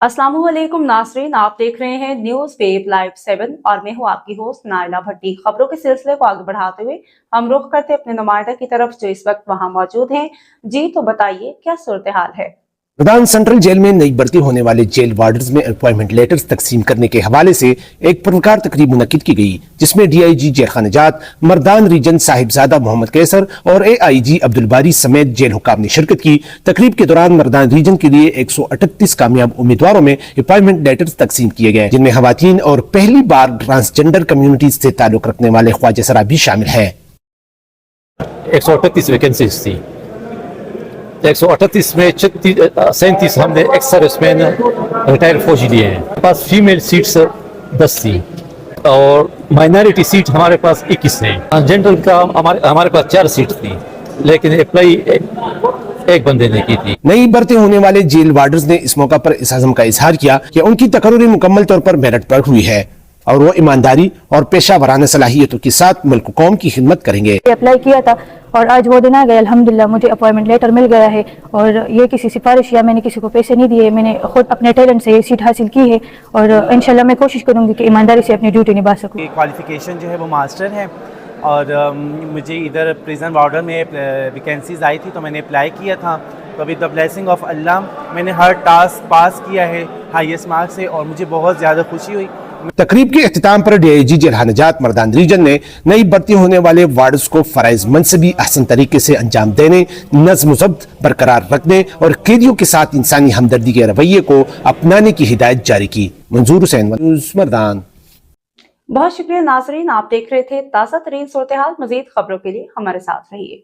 अस्सलाम वालेकुम नाज़रीन, आप देख रहे हैं न्यूज़ वेब लाइव 7 और मैं हूं आपकी होस्ट नाइला भट्टी। खबरों के सिलसिले को आगे बढ़ाते हुए हम रुख करते अपने नुमाइंदा की तरफ जो इस वक्त वहां मौजूद हैं। जी तो बताइए क्या सूरत हाल है। मर्दान सेंट्रल जेल में नई भर्ती होने वाले जेल वार्डर्स में अपॉइंटमेंट लेटर्स तकसीम करने के हवाले से एक पुरस्कार तकरीब मुनक्किद की गई, जिसमें डीआईजी जेल खानाजात मर्दान रीजन साहिबजादा मोहम्मद कैसर और एआईजी अब्दुल बारी समेत जेल हुकाम ने शिरकत की। तकरीब के दौरान मर्दान रीजन के लिए 138 कामयाब उम्मीदवारों में अपॉइंटमेंट लेटर्स तकसीम किए गए, जिनमें खवातीन और पहली बार ट्रांसजेंडर कम्युनिटी से ताल्लुक रखने वाले ख्वाजा सरा भी शामिल है। 138 वैकेंसीज थी। 138 में 37 हमने एक्स सर्विसमैन रिटायर्ड फौजी लिए हैं। पास फीमेल सीट्स 10 थी और माइनॉरिटी सीट हमारे पास 21 हैं। जनरल का हमारे पास 4 सीट थी, लेकिन अप्लाई एक बंदे ने की थी। नई भर्ती होने वाले जेल वार्डर्स ने इस मौका पर इस अज़म का इजहार किया कि उनकी तकर्री मुकम्मल तौर पर मेरिट पर हुई है और वो ईमानदारी और पेशा वराना सलाहियतों के साथ मुल्क कौम की खिदमत करेंगे। अप्लाई किया था और आज वो दिन आ गया, अल्हम्दुलिल्लाह मुझे अपॉइंटमेंट लेटर मिल गया है और ये किसी सिफारिश या मैंने किसी को पैसे नहीं दिए, मैंने खुद अपने टैलेंट से ये सीट हासिल की है और इंशाल्लाह मैं कोशिश करूंगी कि ईमानदारी से अपनी ड्यूटी निभा सकूं। क्वालिफिकेशन जो है वो मास्टर है और मुझे इधर प्रिजन वार्डर में वैकेंसीज आई थी तो मैंने अप्लाई किया था। तो विद द ब्लेसिंग ऑफ अल्लाह मैंने हर टास्क पास किया है हाईएस्ट मार्क्स से और मुझे बहुत ज़्यादा खुशी हुई। तकरीब के इख्तिताम पर डीआईजी जेल खानाजात मर्दान रीजन ने नई भर्ती होने वाले वार्डर्स को फराइज मनसबी अहसन तरीके से अंजाम देने, नज़्म ज़ब्त बरकरार रखने और कैदियों के साथ इंसानी हमदर्दी के रवैये को अपनाने की हिदायत जारी की। मंजूर हुसैन, मर्दान। बहुत शुक्रिया नाजरीन, आप देख रहे थे ताज़ा तरीन सूरत हाल। मजीद खबरों के लिए हमारे साथ रहिए।